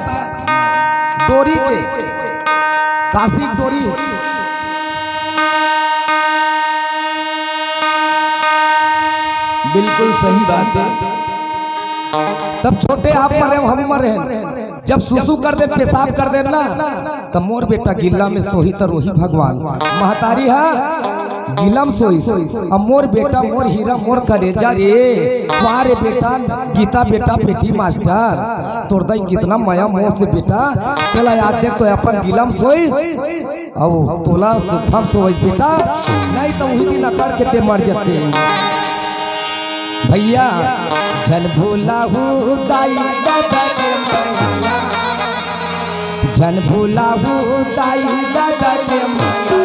डोरी के, काशी डोरी। बिल्कुल सही बात है। तब छोटे आप मरे हम मरे। जब सुसु कर दे पेशाब कर दे ना तब मोर बेटा गिल्ला में सोही तो रोही भगवान। महतारी है गिलम सोई अब मोर बेटा मोर हीरा मोर कलेजा रे। वारे बेटा गीता बेटा बेटी मास्टर तोड़ दई कितना माया मोह से बेटा। चला याद देख तो अपन गिलम सोई अब तोला सुखम सोई बेटा। नहीं तो वही दिन अकड़ के ते मर जाते भैया। झन भूला हूँ दाई दादा के माया, झन भूला हूँ दाई दादा के माया।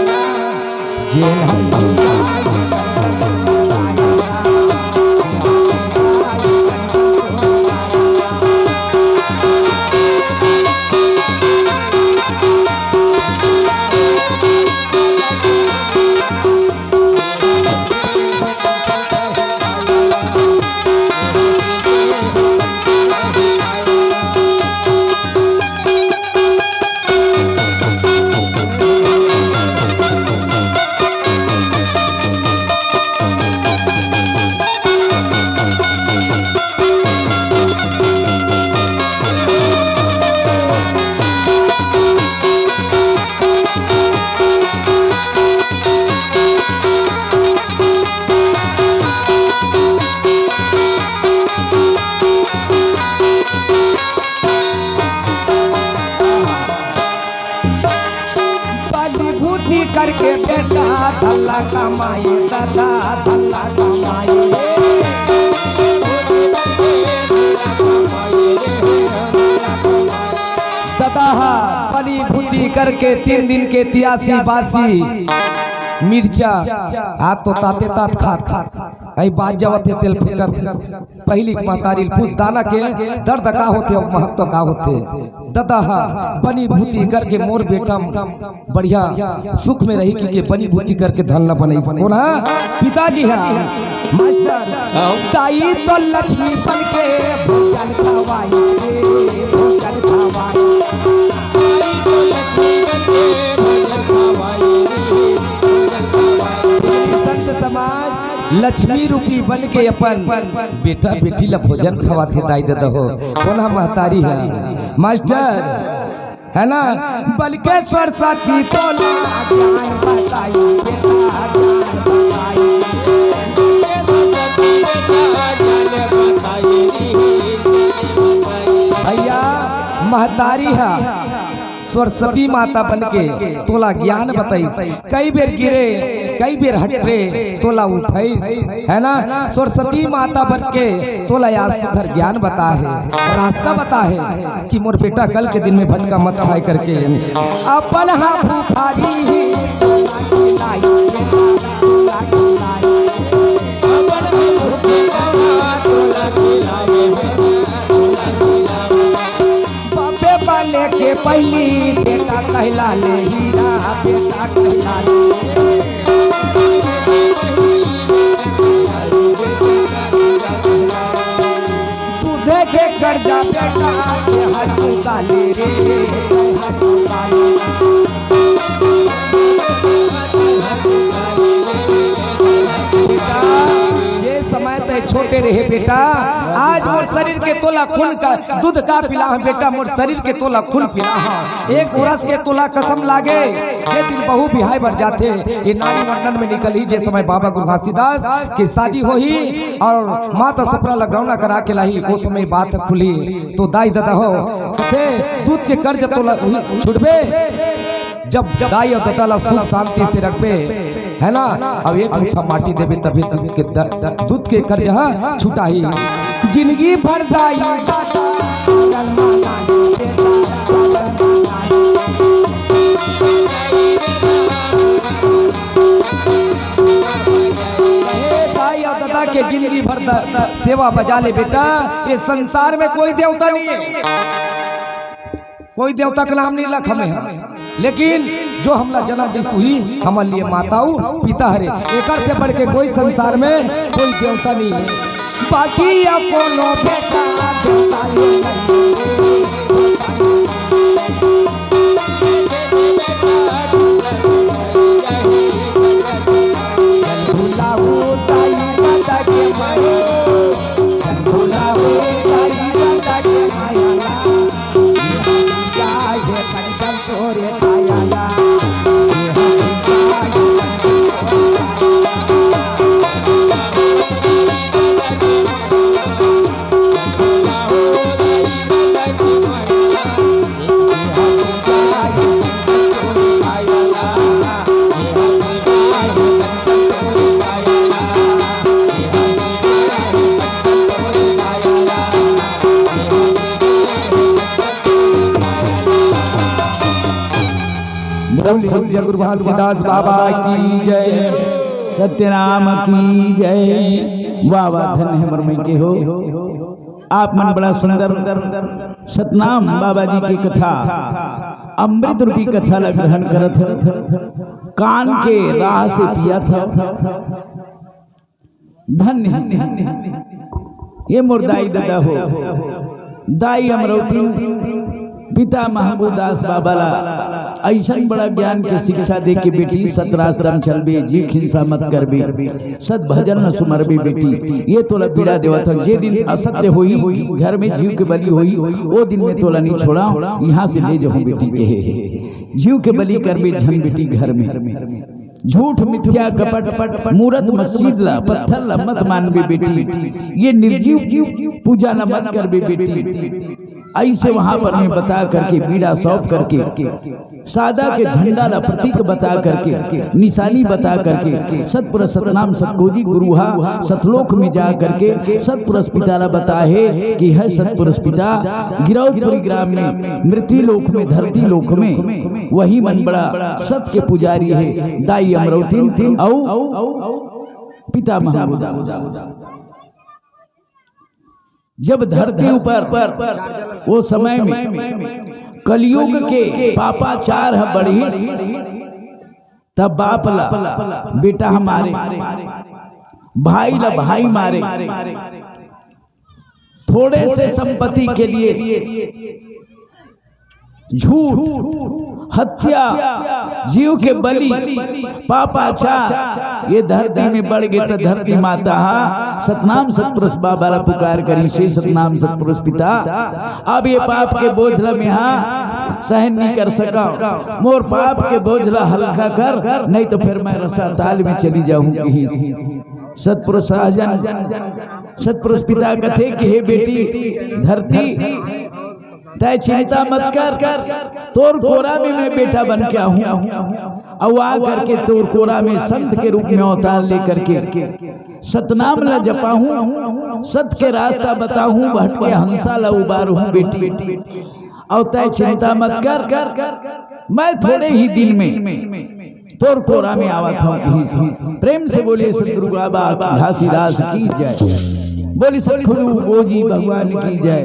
करके बेटा धल्ला कमाई दादा धल्ला कमाई। दादा बड़ी बुद्धि करके 3 दिन के 83 बासी मिर्चा हाथ तो ताते तात खात आई बात जवत है तेल फेंकत। पहली महतारी पूछ दाना के दर्द का होते और महत्व का होते। दादा बनी भूति करके मोर बेटा बढ़िया सुख में रही कि बनी भूति करके धन न बने। कौन है? पिताजी है मास्टर। ताई तो लक्ष्मी बन के भोजन खवाई भोजन खवाई। समाज लक्ष्मी रूपी बन के अपन बेटा बेटी ला भोजन खवाते दाई दे हो कोना महतारी है मास्टर है ना बल्कि सरस्वती तोला ज्ञान बताई बेटा भैया महतारी है सरस्वती माता बनके तोला ज्ञान बताइस कई बेर गिरे कई बेर हटरे तोला उठाइस है ना सरस्वती माता बनके तोला याद सुधर ज्ञान बता है रास्ता बता है कि मोर बेटा कल के दिन में भटका मत खाए करके अपन हाँ भूखारी के पहली बेटा कहला ले हीरा बेटा कहला तुझे के कर्जा बेटा के हटू काले रे हटू काले समय तय छोटे रहे बेटा आज मोर शरीर के तोला खून का दूध का पिला है बेटा मोर शरीर के तोला खून पिला है एक उरस के तोला कसम लागे जे दिन बहु बिहाय बढ़ जाते ये नारी मंडल में निकली जे समय बाबा गुरु घासीदास की शादी हो ही और माता सपरा लगौना करा के लाई उस समय बात खुली तो दाई दादा हो दूध के कर्ज तोला छुटबे जब दाई और दादा ला सुख शांति से रखबे है ना अब एक मुट्ठा माटी देवे तभी दूध के कर्ज छुटा ही जिंदगी भर दाई और दादा के जिंदगी भर सेवा बजा ले बेटा ये संसार में कोई देवता नहीं है कोई देवता का नाम नहीं रख हमें लेकिन जो हमला जन्म दी हुई हमारे लिए माताऊ पिता हरे एक से बढ़ के कोई संसार में कोई देवता नहीं है बाकी या कोनो बेटा गुरु घासीदास बाबा की जय सत्यनाम की जय। वाह वाह धन्य है मरमई के हो आप मन बड़ा सुंदर सतनाम बाबा जी की कथा अमृत रूपी कथा ला ग्रहण करत कान के राह से पिया था धन्य ये मोर दाई दादा हो दाई अमरौती पिता महबूब दास बाबा ला ऐसा बड़ा ज्ञान के शिक्षा दे के बेटी सतरास्तम चलबे जीव हिंसा मत करबे सत भजन न सुमरबे बेटी ये तोला पीड़ा देवा था जे दिन असत्य होई घर में जीव के बलि होई वो दिन में तोला नहीं छोड़ा यहाँ से ले जाऊं बेटी के जीव के बलि करबे झन बेटी घर में झूठ मिथ्या कपट मूरत मस्जिद ला पत्थर ला मत मानबे बेटी ये निर्जीव पूजा न मत करबे बेटी ऐसे वहां पर मैं बता करके बीड़ा सौंप करके सादा के झंडा ला प्रतीक बता करके निशानी बता करके सतपुर सतनाम सतकोजी गुरुहा सतलोक में जा करके सतपुरुष पिता ला बता है कि है सतपुरुष पिता गिरौदपुरी ग्राम में मृत्यु लोक में धरती लोक में वही मन बड़ा सत के पुजारी है दाई अमरौती पिता महबूब जब धरती ऊपर वो समय में कलयुग के पापाचार है बढ़ी तब बाप ला बेटा हमारे भाई ला भाई मारे थोड़े से संपत्ति के लिए झूठ हत्या जीव के बलि पापा अच्छा ये धरती में बढ़ गए तो धरती माता सतनाम सतपुरुष बाबा ला पुकार करी से सतनाम सतपुरुष पिता अब ये पाप के बोझला में सहन नहीं कर सका मोर पाप के बोझला हल्का कर नहीं तो फिर मैं रसाताल में चली जाऊंगी। सतपुरुष सहजन सतपुरुष पिता कथे कि हे बेटी धरती तय चिंता मत कर तोर कोरा में मैं बेटा बन के आऊं अब आ करके तोर कोरा में संत के रूप में अवतार लेकर के सतनाम ला जपाऊं सत के रास्ता बताऊं भटके हंसा ला उबारूं बेटी और तय चिंता मत कर मैं थोड़े ही दिन में तोर कोरा में आवत हूं। प्रेम से बोलिए सतगुरु बाबा की घासीदास की जय, बोली सतगुरु गोजी भगवान की जय।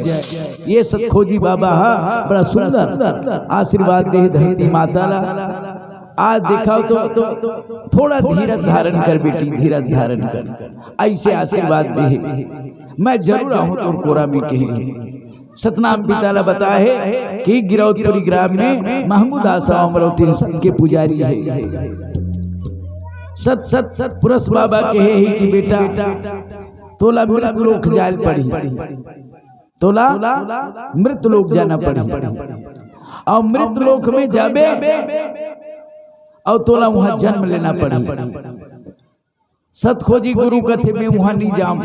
ये सतखोजी बाबा बड़ा सुंदर आशीर्वाद दे धरती माता ला। आज दिखाओ तो थोड़ा धीरज धारण कर बेटी, धीरज धारण कर, ऐसे आशीर्वाद दे मैं जरूर आऊं तोर कोरा में कहे। सतनाम पिता ला बताए कि गिरौदपुरी ग्राम में महमूद आसा अमरौती सबके पुजारी है। सत पुरुष बाबा कहे ही कि बेटा तोला मृत लोक जाल पड़ी, तोला मृत लोक जाना पड़ी और मृत लोक में जाबे और तोला वहां जन्म लेना पड़ी। सतखोजी गुरु कथे में वहां नहीं जाम